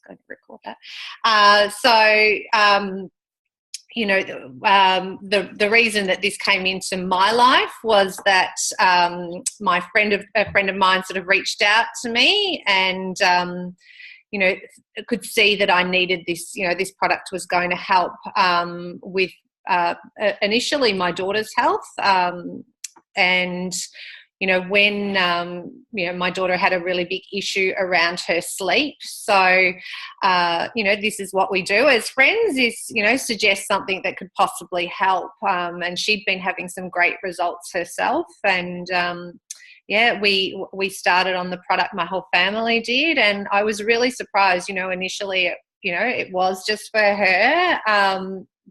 just going to record that. You know, the reason that this came into my life was that a friend of mine sort of reached out to me and, you know, could see that I needed this, you know, this product was going to help with initially my daughter's health. And, you know, when, you know, my daughter had a really big issue around her sleep. So, you know, this is what we do as friends is, you know, suggest something that could possibly help. And she'd been having some great results herself. And, yeah, we started on the product, my whole family did. And I was really surprised, you know, initially, you know, it was just for her.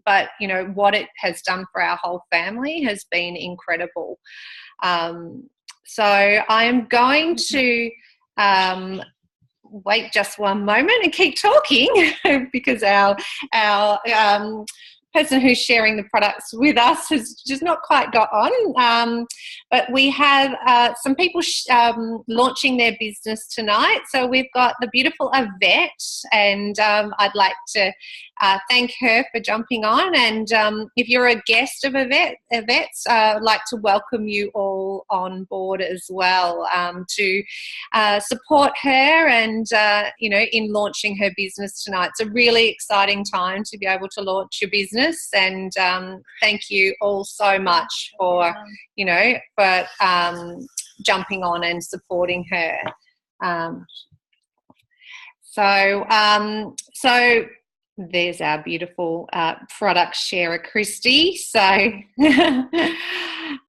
But, you know, what it has done for our whole family has been incredible. So I'm going to wait just one moment and keep talking because our person who's sharing the products with us has just not quite got on. But we have some people launching their business tonight. So we've got the beautiful Yvette, and I'd like to thank her for jumping on. And if you're a guest of Yvette's, I'd like to welcome you all on board as well to support her and, you know, in launching her business tonight. It's a really exciting time to be able to launch your business. And thank you all so much for, you know, for jumping on and supporting her. So there's our beautiful product sharer, Christy. So, so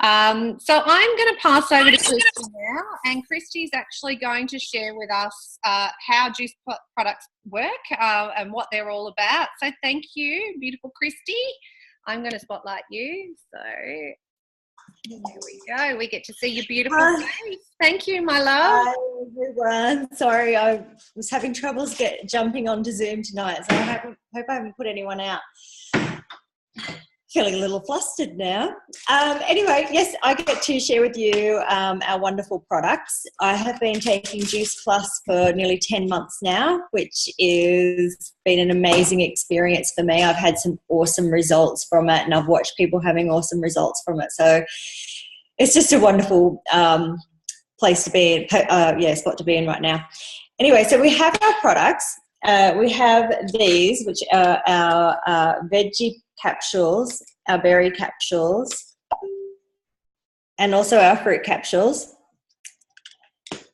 I'm going to pass over to Christy now, and Christy's actually going to share with us how juice products work and what they're all about. So thank you, beautiful Christy. I'm going to spotlight you. So there we go. We get to see your beautiful face. Thank you, my love. Hi, everyone. Sorry, I was having troubles jumping onto Zoom tonight, so I hope I haven't put anyone out. Feeling a little flustered now. Anyway, yes, I get to share with you our wonderful products. I have been taking Juice Plus for nearly 10 months now, which is been an amazing experience for me. I've had some awesome results from it, and I've watched people having awesome results from it. So it's just a wonderful place to be in, spot to be in right now. Anyway, so we have our products. We have these, which are our veggie capsules, our berry capsules, and also our fruit capsules.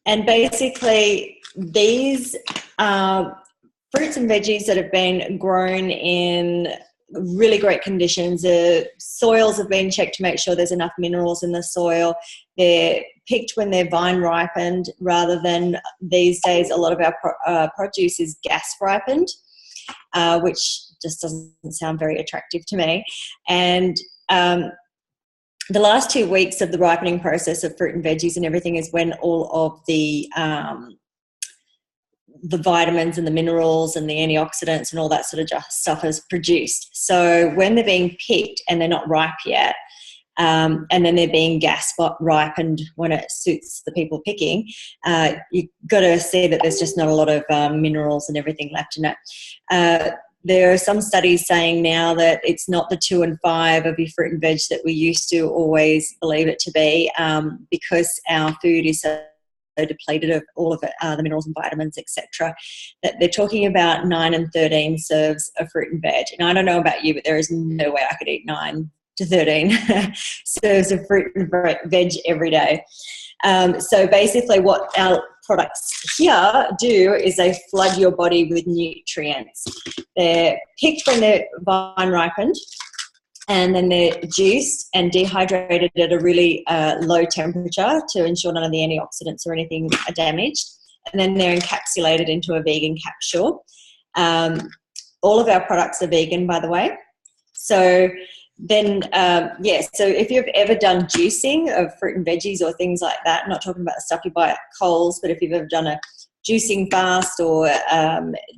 And basically these are fruits and veggies that have been grown in really great conditions. The soils have been checked to make sure there's enough minerals in the soil. They're picked when they're vine ripened, rather than these days a lot of our produce is gas ripened, which just doesn't sound very attractive to me. And the last 2 weeks of the ripening process of fruit and veggies and everything is when all of the vitamins and the minerals and the antioxidants and all that sort of stuff is produced. So when they're being picked and they're not ripe yet, and then they're being gas ripened when it suits the people picking, you've got to see that there's just not a lot of minerals and everything left in it. There are some studies saying now that it's not the 2 and 5 of your fruit and veg that we used to always believe it to be, because our food is so depleted of all of it, the minerals and vitamins, etc., that they're talking about 9 and 13 serves of fruit and veg. And I don't know about you, but there is no way I could eat 9 to 13 serves of fruit and veg every day. So basically what our products here do is they flood your body with nutrients. They're picked when they're vine ripened, and then they're juiced and dehydrated at a really low temperature to ensure none of the antioxidants or anything are damaged. And then they're encapsulated into a vegan capsule. All of our products are vegan, by the way. So then, so if you've ever done juicing of fruit and veggies or things like that, I'm not talking about the stuff you buy at Coles, but if you've ever done a juicing fast or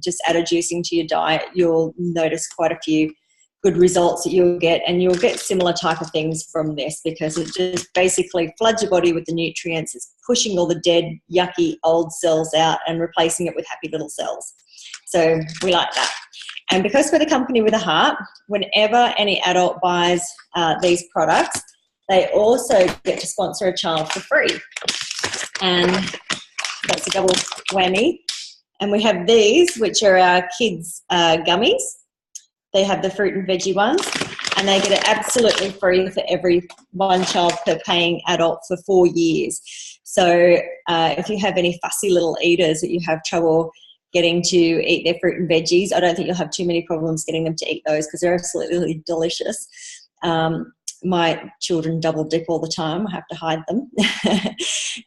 just added juicing to your diet, you'll notice quite a few good results that you'll get, and you'll get similar type of things from this, because it just basically floods your body with the nutrients. It's pushing all the dead, yucky, old cells out and replacing it with happy little cells. So we like that. And because we're the company with a heart, whenever any adult buys these products, they also get to sponsor a child for free. And that's a double whammy. And we have these, which are our kids' gummies. They have the fruit and veggie ones, and they get it absolutely free for every one child per paying adult for 4 years. So if you have any fussy little eaters that you have trouble getting to eat their fruit and veggies, I don't think you'll have too many problems getting them to eat those because they're absolutely delicious. My children double dip all the time. I have to hide them.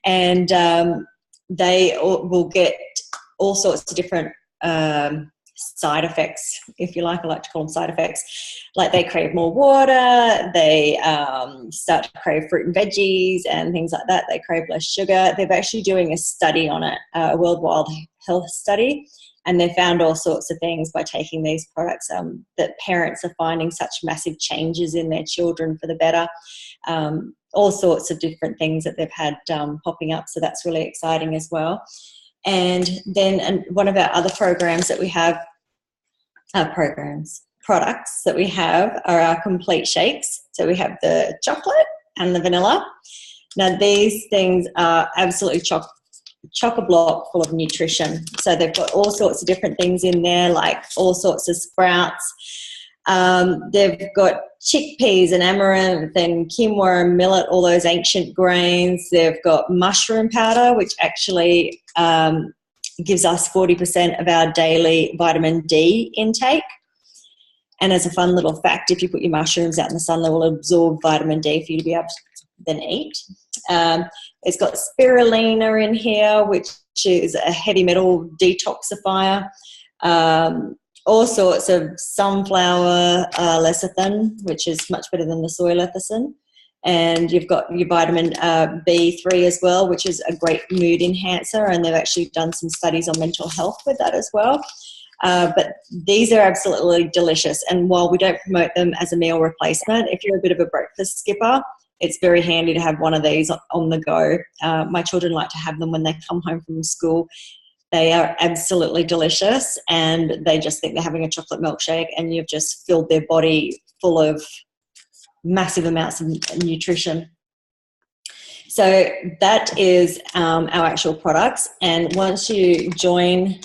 And they will get all sorts of different side effects, if you like. I like to call them side effects. Like they crave more water, they start to crave fruit and veggies and things like that. They crave less sugar. They're actually doing a study on it, a worldwide health study, and they found all sorts of things by taking these products, that parents are finding such massive changes in their children for the better. All sorts of different things that they've had popping up, so that's really exciting as well. And then one of our other programs that we have, products that we have are our complete shakes. So we have the chocolate and the vanilla. Now these things are absolutely chock-a-block full of nutrition. So they've got all sorts of different things in there, like all sorts of sprouts. They've got chickpeas and amaranth and quinoa and millet, all those ancient grains. They've got mushroom powder, which actually gives us 40% of our daily vitamin D intake. And as a fun little fact, if you put your mushrooms out in the sun, they will absorb vitamin D for you to be able to then eat. It's got spirulina in here, which is a heavy metal detoxifier. All sorts of sunflower lecithin, which is much better than the soy lecithin. And you've got your vitamin B3 as well, which is a great mood enhancer, and they've actually done some studies on mental health with that as well. But these are absolutely delicious, and while we don't promote them as a meal replacement, if you're a bit of a breakfast skipper, it's very handy to have one of these on the go. My children like to have them when they come home from school. They are absolutely delicious, and they just think they're having a chocolate milkshake, and you've just filled their body full of massive amounts of nutrition. So that is our actual products. And once you join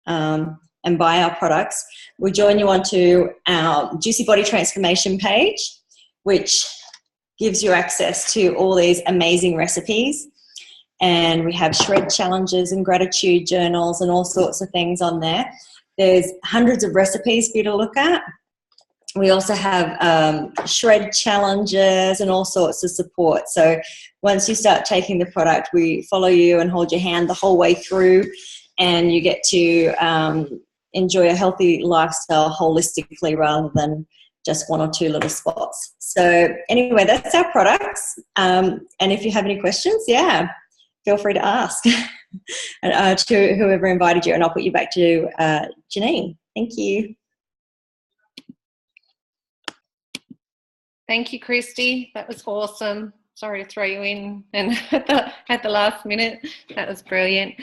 and buy our products, we join you onto our Juicy Body Transformation page, which gives you access to all these amazing recipes. And we have shred challenges and gratitude journals and all sorts of things on there. There's hundreds of recipes for you to look at. We also have shred challenges and all sorts of support. So once you start taking the product, we follow you and hold your hand the whole way through, and you get to enjoy a healthy lifestyle holistically rather than just one or two little spots. So anyway, that's our products. And if you have any questions, feel free to ask to whoever invited you, and I'll put you back to Janine. Thank you. Thank you, Christy. That was awesome. Sorry to throw you in and at the last minute. That was brilliant.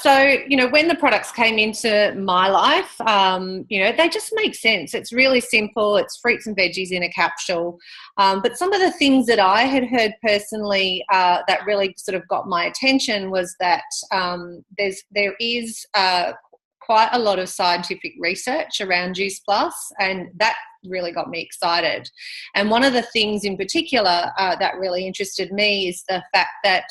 So, when the products came into my life, they just make sense. It's really simple. It's fruits and veggies in a capsule. But some of the things that I had heard personally that really sort of got my attention was that there is quite a lot of scientific research around Juice Plus, and that really got me excited. And one of the things in particular that really interested me is the fact that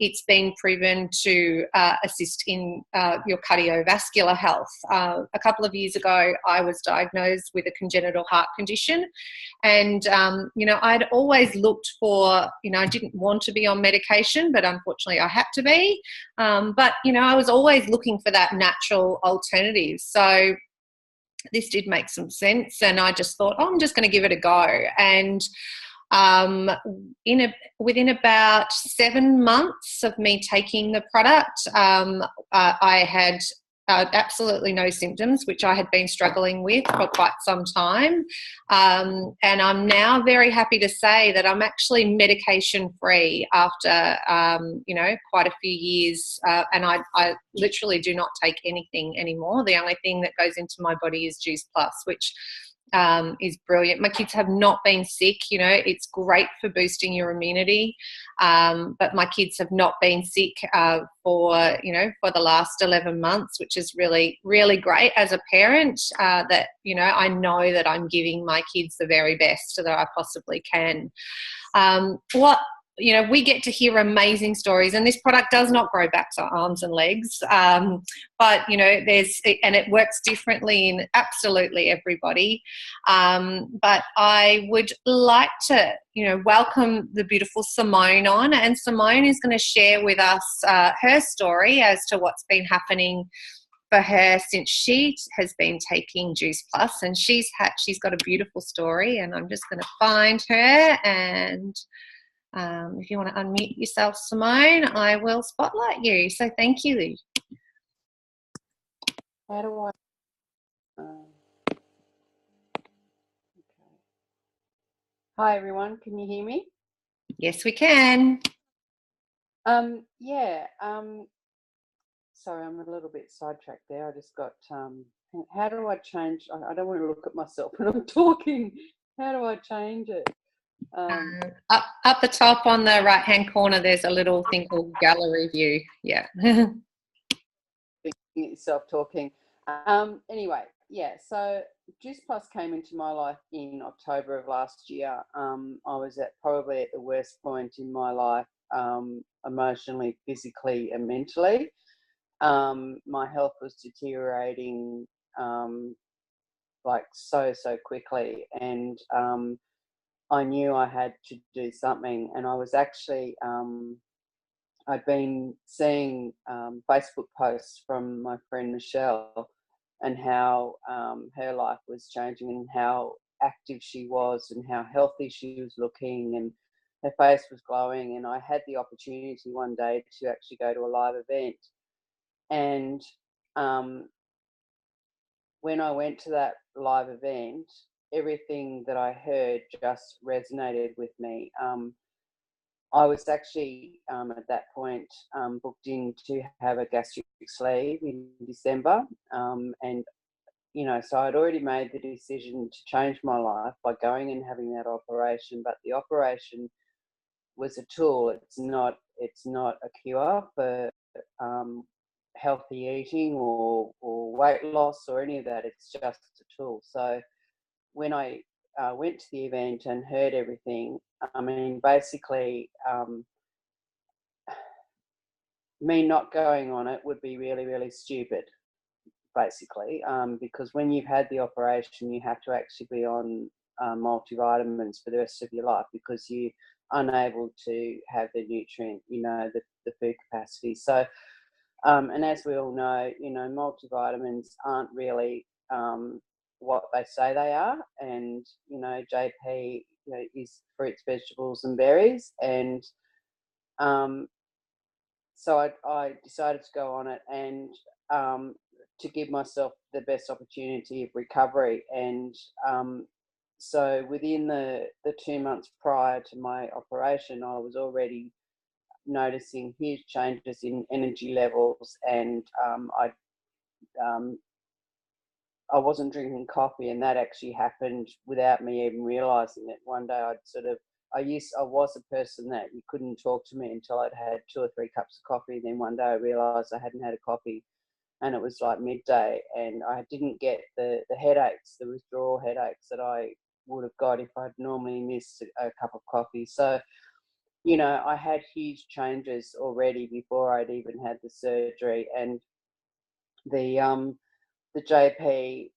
it's been proven to assist in your cardiovascular health. A couple of years ago, I was diagnosed with a congenital heart condition, and I'd always looked for, I didn't want to be on medication, but unfortunately I had to be. But I was always looking for that natural alternative. So this did make some sense, and I just thought, I'm just going to give it a go. And within about 7 months of me taking the product, I had absolutely no symptoms, which I had been struggling with for quite some time. And I'm now very happy to say that I'm actually medication free after, quite a few years. And I literally do not take anything anymore. The only thing that goes into my body is Juice Plus, which is brilliant. My kids have not been sick. It's great for boosting your immunity, but my kids have not been sick for the last 11 months, which is really, really great as a parent, that I know that I'm giving my kids the very best that I possibly can. We get to hear amazing stories, and this product does not grow back to arms and legs. But it works differently in absolutely everybody. But I would like to, welcome the beautiful Simone on, and Simone is going to share with us her story as to what's been happening for her since she has been taking Juice Plus, and she's got a beautiful story, and I'm just going to find her. And if you want to unmute yourself, Simone, I will spotlight you. So thank you. How do I? Okay. Hi everyone, can you hear me? Yes, we can. Yeah. Sorry, I'm a little bit sidetracked there. I just got. How do I change? I don't want to look at myself when I'm talking. How do I change it? Up the top on the right hand corner, there's a little thing called gallery view. Yeah. Yourself talking. Anyway, yeah. So Juice Plus came into my life in October of last year. I was probably at the worst point in my life, emotionally, physically, and mentally. My health was deteriorating like so quickly, and I knew I had to do something. And I was actually I'd been seeing Facebook posts from my friend Michelle, and how her life was changing, and how active she was, and how healthy she was looking, and her face was glowing. And I had the opportunity one day to actually go to a live event. And when I went to that live event, everything that I heard just resonated with me. I was actually at that point booked in to have a gastric sleeve in December, and so I'd already made the decision to change my life by going and having that operation. But the operation was a tool. It's not a cure for healthy eating or weight loss or any of that. It's just a tool. So when I went to the event and heard everything, I mean, basically, me not going on it would be really, really stupid, basically, because when you've had the operation, you have to actually be on multivitamins for the rest of your life, because you're unable to have the nutrient, the food capacity. So, and as we all know, multivitamins aren't really what they say they are. And, JP, is fruits, vegetables and berries. And so I decided to go on it, and to give myself the best opportunity of recovery. And so within the 2 months prior to my operation, I was already noticing huge changes in energy levels. And I wasn't drinking coffee, and that actually happened without me even realising it. One day I was a person that you couldn't talk to me until I'd had 2 or 3 cups of coffee. And then one day I realised I hadn't had a coffee, and it was like midday, and I didn't get the headaches, the withdrawal headaches that I would have got if I'd normally missed a cup of coffee. So, I had huge changes already before I'd even had the surgery. And the JP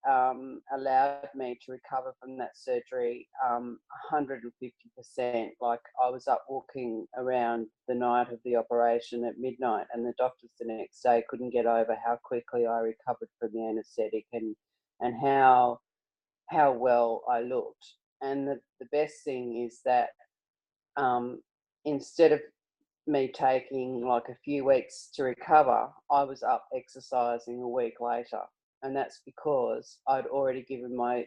allowed me to recover from that surgery 150%. Like, I was up walking around the night of the operation at midnight, and the doctors the next day couldn't get over how quickly I recovered from the anaesthetic, and how well I looked. And the best thing is that instead of me taking like a few weeks to recover, I was up exercising a week later. And that's because I'd already given my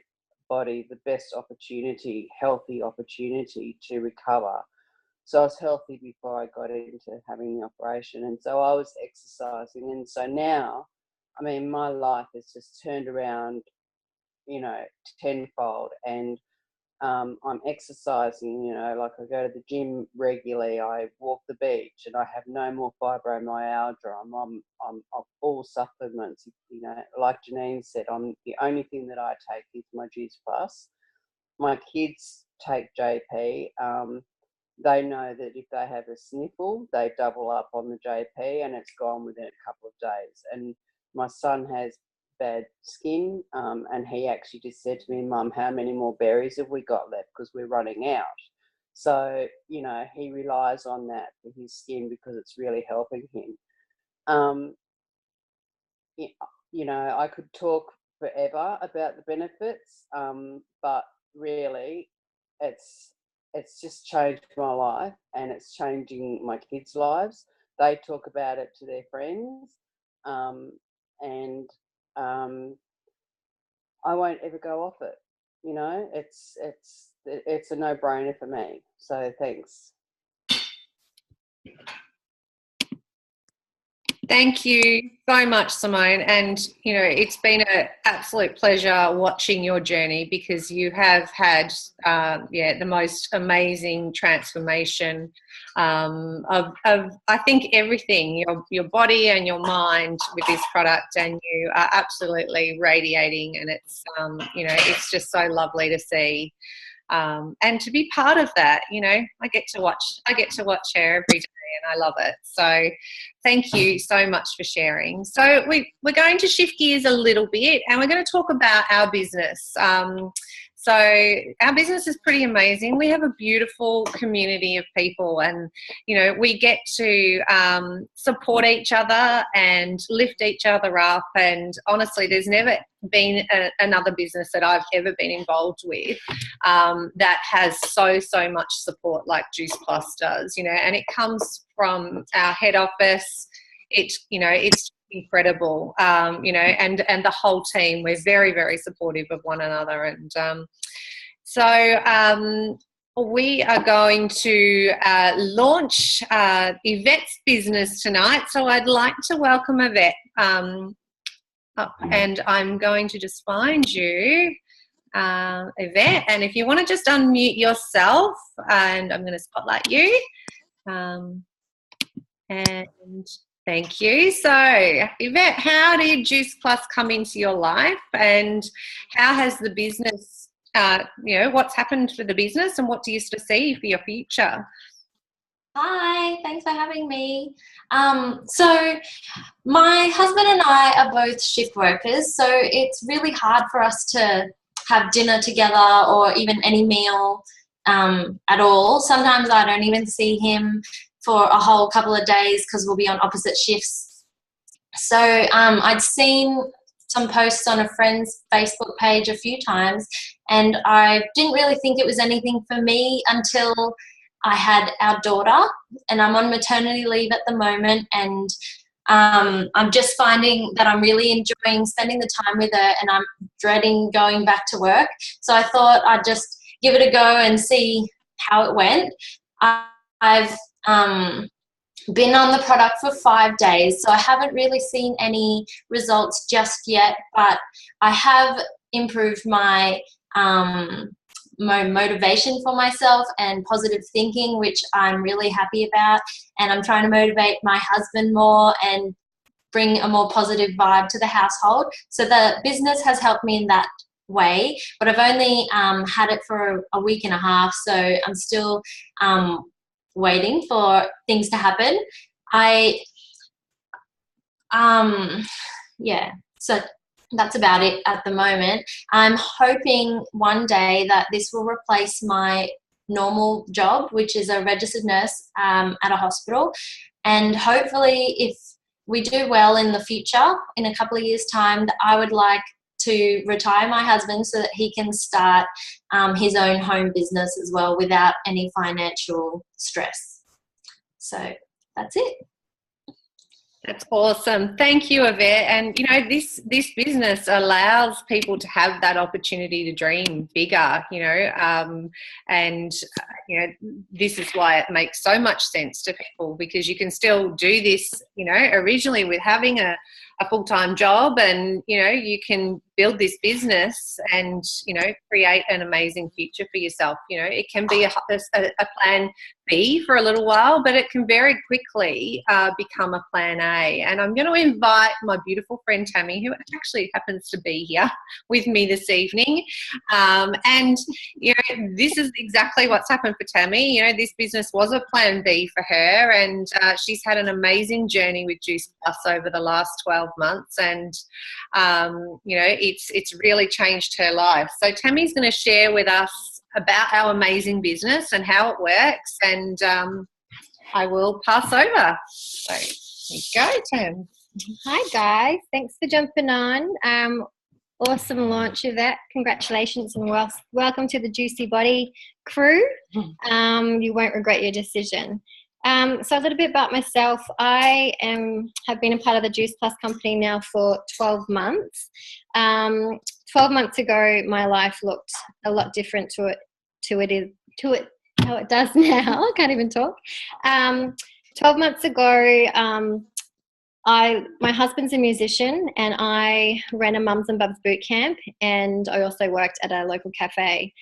body the best opportunity, healthy opportunity to recover. So I was healthy before I got into having the operation. And so I was exercising. And so now, I mean, my life has just turned around, you know, tenfold. And I'm exercising, you know, like I go to the gym regularly, I walk the beach, and I have no more fibromyalgia. I'm off all supplements, you know, like Janine said, the only thing that I take is my Juice Plus. My kids take JP. They know that if they have a sniffle, they double up on the JP and it's gone within a couple of days. And my son has bad skin, and he actually just said to me, Mum, how many more berries have we got left, because we're running out. So, you know, he relies on that for his skin because it's really helping him. You know, I could talk forever about the benefits, but really it's just changed my life, and it's changing my kids' lives. They talk about it to their friends, and I won't ever go off it. You know, it's a no-brainer for me. So thanks. Thank you so much, Simone. And, you know, it's been an absolute pleasure watching your journey, because you have had, the most amazing transformation of I think everything, your body and your mind with this product, and you are absolutely radiating, and it's, you know, it's just so lovely to see. And to be part of that, you know, I get to watch her every day, and I love it. So thank you so much for sharing. So we're going to shift gears a little bit, and we're going to talk about our business. So our business is pretty amazing. We have a beautiful community of people, and, you know, we get to support each other and lift each other up. And honestly, there's never been another business that I've ever been involved with that has so much support like Juice Plus does, you know, and it comes from our head office. It's incredible, you know, and the whole team, we're very supportive of one another. And we are going to launch Yvette's business tonight. So I'd like to welcome Yvette up, and I'm going to just find you, Yvette, and if you want to just unmute yourself, and I'm going to spotlight you, and thank you. So Yvette, how did Juice Plus come into your life, and how has the business, you know, what's happened for the business, and what do you see for your future? Hi, thanks for having me. So my husband and I are both shift workers, so it's really hard for us to have dinner together or even any meal at all. Sometimes I don't even see him for a whole couple of days because we'll be on opposite shifts. So I'd seen some posts on a friend's Facebook page a few times, and I didn't really think it was anything for me until I had our daughter, and I'm on maternity leave at the moment, and I'm just finding that I'm really enjoying spending the time with her, and I'm dreading going back to work. So I thought I'd just give it a go and see how it went. I've been on the product for 5 days, so I haven't really seen any results just yet, but I have improved my motivation for myself and positive thinking, which I'm really happy about, and I'm trying to motivate my husband more and bring a more positive vibe to the household. So the business has helped me in that way, but I've only had it for a week and a half, so I'm still waiting for things to happen. So that's about it at the moment. I'm hoping one day that this will replace my normal job, which is a registered nurse at a hospital. And hopefully, if we do well in the future, in a couple of years' time, I would like to retire my husband so that he can start his own home business as well without any financial stress. So that's it. That's awesome. Thank you, Yvette. And, you know, this business allows people to have that opportunity to dream bigger, you know, you know, this is why it makes so much sense to people, because you can still do this, you know, originally with having a full-time job, and, you know, you can build this business and, you know, create an amazing future for yourself. You know, it can be a plan B for a little while, but it can very quickly become a plan A. And I'm going to invite my beautiful friend Tammy, who actually happens to be here with me this evening. And, you know, this is exactly what's happened for Tammy. You know, this business was a plan B for her, and she's had an amazing journey with Juice Plus over the last 12 months. And, you know, it's really changed her life. So Tammy's going to share with us about our amazing business and how it works, and I will pass over. So here you go, Tam. Hi guys, thanks for jumping on. Awesome launch, Yvette. Congratulations and welcome to the Juicy Body crew. You won't regret your decision. So a little bit about myself. I have been a part of the Juice Plus company now for 12 months. 12 months ago, my life looked a lot different to how it does now. I can't even talk. 12 months ago, my husband's a musician, and I ran a Mums and Bubs boot camp, and I also worked at a local cafe.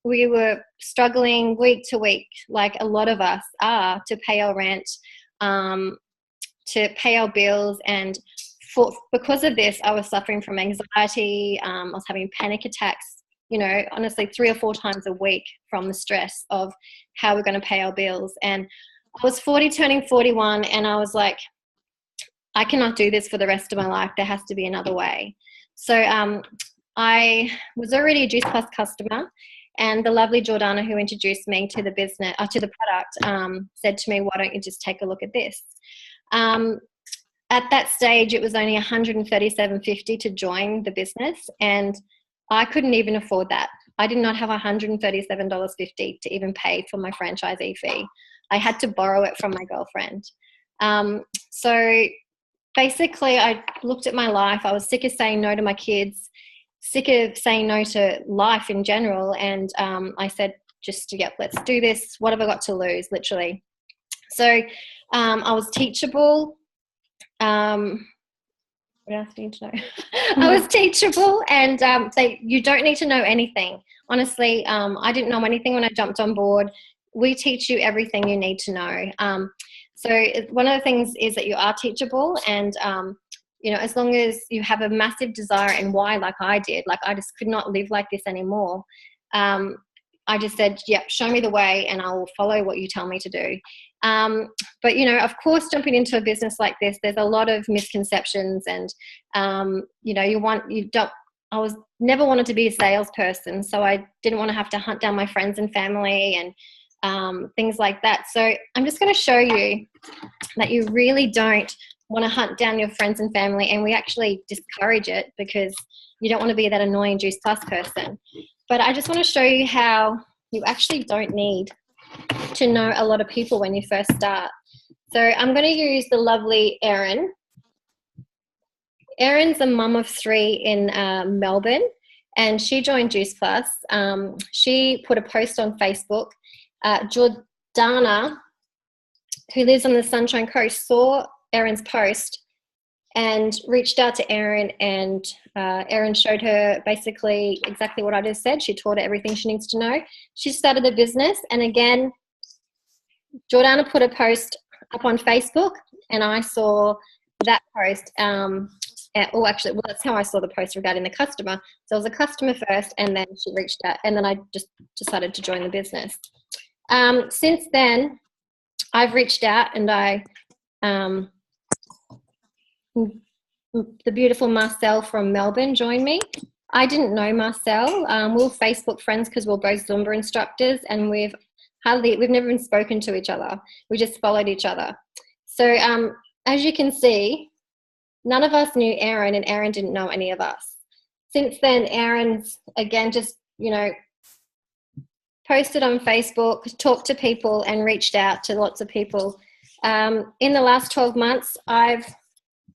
We were struggling week to week, like a lot of us are, to pay our rent, to pay our bills, and because of this, I was suffering from anxiety. I was having panic attacks, you know, honestly 3 or 4 times a week from the stress of how we're going to pay our bills. And I was 40, turning 41, and I was like, I cannot do this for the rest of my life. There has to be another way. So I was already a Juice Plus customer, and the lovely Jordana, who introduced me to the business, to the product, said to me, why don't you just take a look at this? At that stage, it was only $137.50 to join the business, and I couldn't even afford that. I did not have $137.50 to even pay for my franchisee fee. I had to borrow it from my girlfriend. So basically, I looked at my life. I was sick of saying no to my kids, sick of saying no to life in general, and I said, let's do this. What have I got to lose, literally? So I was teachable. What else do you need to know? I was teachable, and you don't need to know anything. Honestly, I didn't know anything when I jumped on board. We teach you everything you need to know. So one of the things is that you are teachable, and you know, as long as you have a massive desire and why, like I did, like I just could not live like this anymore. I just said, yep, show me the way and I will follow what you tell me to do. But, you know, of course, jumping into a business like this, there's a lot of misconceptions, and, you know, I never wanted to be a salesperson, so I didn't want to have to hunt down my friends and family and things like that. So I'm just going to show you that you really don't want to hunt down your friends and family, and we actually discourage it because you don't want to be that annoying Juice Plus person. But I just want to show you how you actually don't need to know a lot of people when you first start. So I'm going to use the lovely Erin. Erin's a mum of 3 in Melbourne, and she joined Juice Plus. She put a post on Facebook. Jordana, who lives on the Sunshine Coast, saw Erin's post and reached out to Erin, and Erin showed her basically exactly what I just said. She taught her everything she needs to know. She started a business, and again, Jordana put a post up on Facebook, and I saw that post. That's how I saw the post regarding the customer. So I was a customer first, and then she reached out, and then I just decided to join the business. Since then, I've reached out, and the beautiful Marcel from Melbourne joined me. I didn't know Marcel. We were Facebook friends because we're both Zumba instructors, and we've never even spoken to each other. We just followed each other. So as you can see, none of us knew Erin, and Erin didn't know any of us. Since then, Erin's again just, you know, posted on Facebook, talked to people, and reached out to lots of people In the last 12 months, I've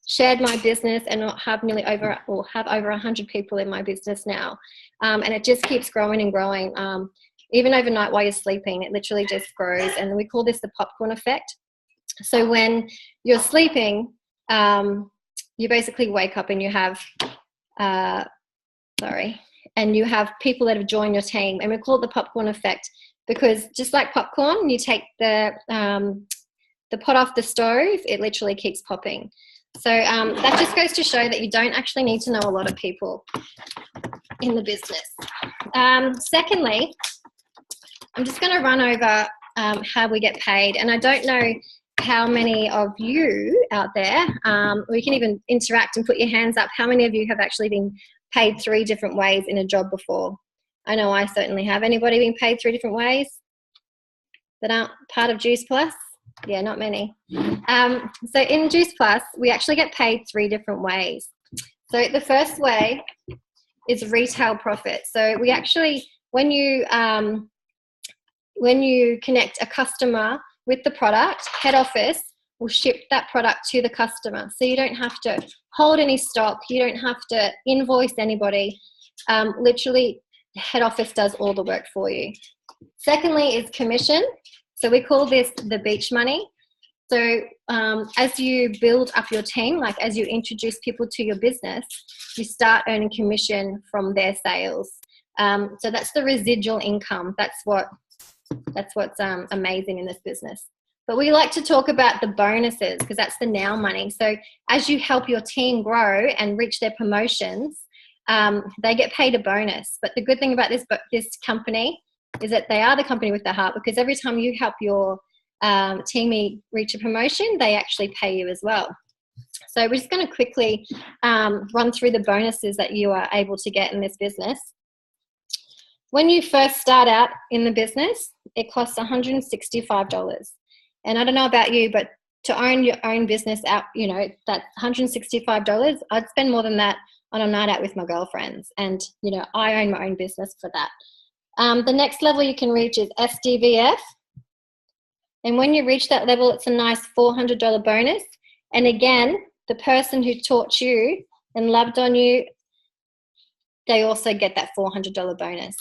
shared my business and have over 100 people in my business now. And it just keeps growing and growing. Even overnight while you're sleeping, it literally just grows. And we call this the popcorn effect. So when you're sleeping, you basically wake up and you have, and you have people that have joined your team. And we call it the popcorn effect because just like popcorn, you take the pot off the stove, it literally keeps popping. So that just goes to show that you don't actually need to know a lot of people in the business. Secondly, I'm just going to run over how we get paid. And I don't know how many of you out there, or you can even interact and put your hands up, how many of you have actually been paid 3 different ways in a job before? I know I certainly have. Anybody been paid 3 different ways that aren't part of Juice Plus? Yeah, not many. So in Juice Plus, we actually get paid 3 different ways. So the first way is retail profit. So we actually, when you connect a customer with the product, head office will ship that product to the customer. So you don't have to hold any stock. You don't have to invoice anybody. Literally, head office does all the work for you. Secondly is commission. So we call this the beach money. So as you build up your team, like as you introduce people to your business, you start earning commission from their sales. So that's the residual income. That's what's amazing in this business. But we like to talk about the bonuses because that's the now money. So as you help your team grow and reach their promotions, they get paid a bonus. But the good thing about this company is that they are the company with the heart, because every time you help your team reach a promotion, they actually pay you as well. So we're just going to quickly run through the bonuses that you are able to get in this business. When you first start out in the business, it costs $165. And I don't know about you, but to own your own business out, you know, that $165, I'd spend more than that on a night out with my girlfriends. And, you know, I own my own business for that. The next level you can reach is SDVF. And when you reach that level, it's a nice $400 bonus. And again, the person who taught you and loved on you, they also get that $400 bonus.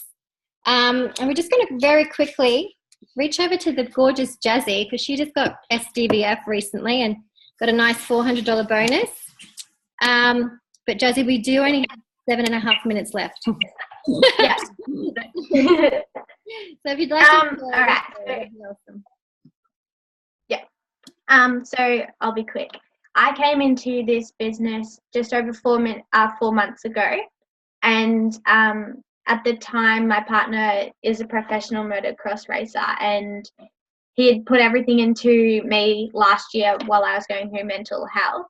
And we're just going to very quickly reach over to the gorgeous Jazzy, because she just got SDVF recently and got a nice $400 bonus. But Jazzy, we do only have 7.5 minutes left. Yeah. So if you'd like to all right. that'd be awesome. Yeah. So I'll be quick. I came into this business just over 4 months ago, and at the time, my partner is a professional motocross racer, and he had put everything into me last year while I was going through mental health.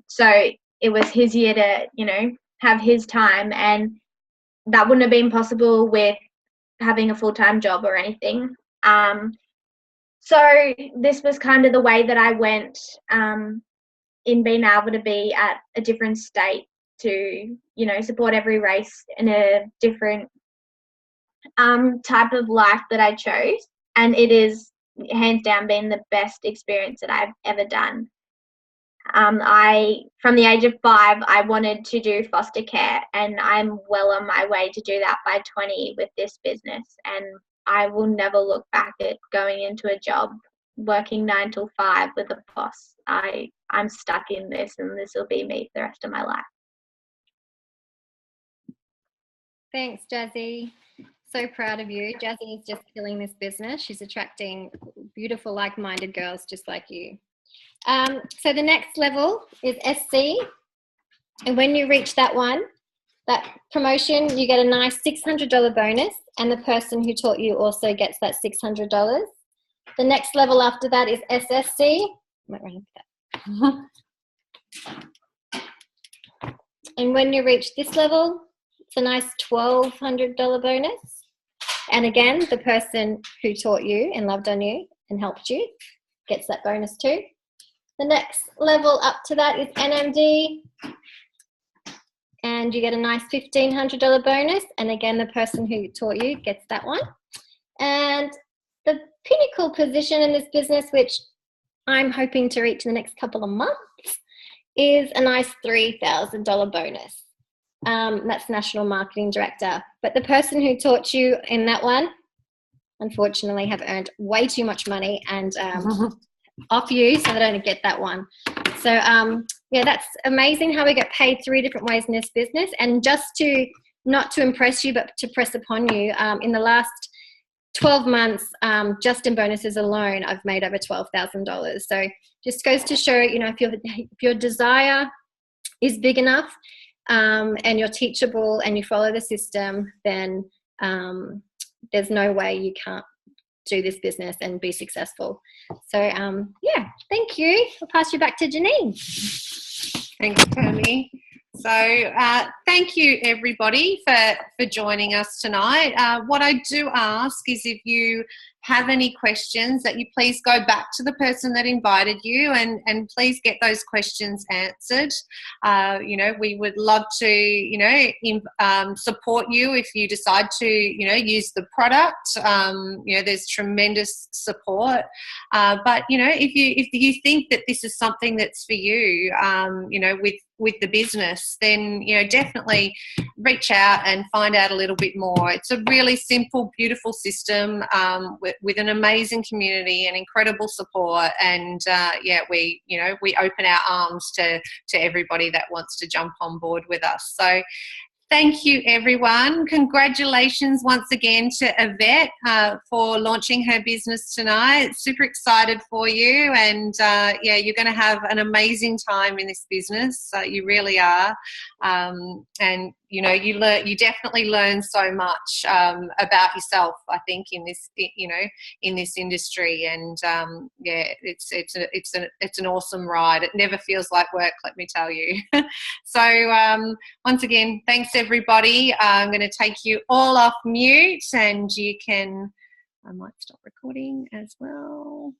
So it was his year to, you know, have his time, and that wouldn't have been possible with having a full-time job or anything. So this was kind of the way that I went in being able to be at a different state to, you know, support every race in a different type of life that I chose. And it is hands down been the best experience that I've ever done. From the age of 5, I wanted to do foster care, and I'm well on my way to do that by 20 with this business. And I will never look back at going into a job working 9 till 5 with a boss. I'm stuck in this, and this will be me for the rest of my life. Thanks, Jazzy. So proud of you. Jazzy is just killing this business. She's attracting beautiful, like-minded girls just like you. So the next level is SC. And when you reach that one, that promotion, you get a nice $600 bonus, and the person who taught you also gets that $600. The next level after that is SSC. I might run with that. And when you reach this level, it's a nice $1,200 bonus. And again, the person who taught you and loved on you and helped you gets that bonus too. The next level up to that is NMD. And you get a nice $1,500 bonus. And again, the person who taught you gets that one. And the pinnacle position in this business, which I'm hoping to reach in the next couple of months is a nice $3,000 bonus. That's National Marketing Director. But the person who taught you in that one, unfortunately, have earned way too much money and off you, so they don't get that one. So, yeah, that's amazing how we get paid 3 different ways in this business. And just to, not to impress you, but to press upon you, in the last 12 months, just in bonuses alone, I've made over $12,000. So just goes to show, you know, if your desire is big enough, and you're teachable and you follow the system, then there's no way you can't do this business and be successful. So yeah, thank you. I'll pass you back to Janine. Thanks, Permy. So thank you, everybody, for joining us tonight. What I do ask is, if you have any questions, that you please go back to the person that invited you and please get those questions answered. You know, we would love to, you know, support you if you decide to, you know, use the product. You know, there's tremendous support. But, you know, if you think that this is something that's for you, you know, with the business, then, you know, definitely reach out and find out a little bit more. It's a really simple, beautiful system with an amazing community and incredible support. And yeah, we open our arms to everybody that wants to jump on board with us. So thank you, everyone. Congratulations once again to Yvette for launching her business tonight. Super excited for you, and yeah, you're going to have an amazing time in this business. You really are, and you know, you definitely learn so much about yourself, I think, in this, you know, in this industry. And yeah, it's an awesome ride. It never feels like work, let me tell you. So once again, thanks everybody. I'm going to take you all off mute, and you can, I might stop recording as well.